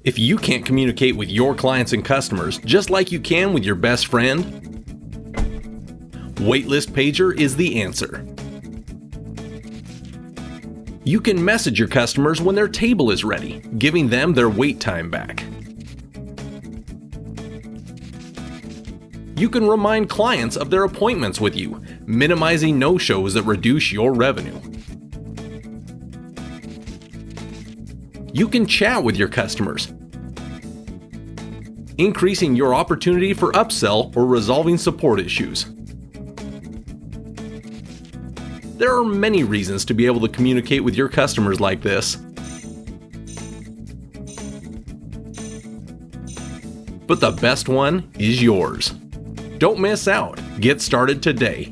If you can't communicate with your clients and customers just like you can with your best friend, Waitlist Pager is the answer. You can message your customers when their table is ready, giving them their wait time back. You can remind clients of their appointments with you, minimizing no-shows that reduce your revenue. You can chat with your customers, increasing your opportunity for upsell or resolving support issues. There are many reasons to be able to communicate with your customers like this. But the best one is yours. Don't miss out. Get started today.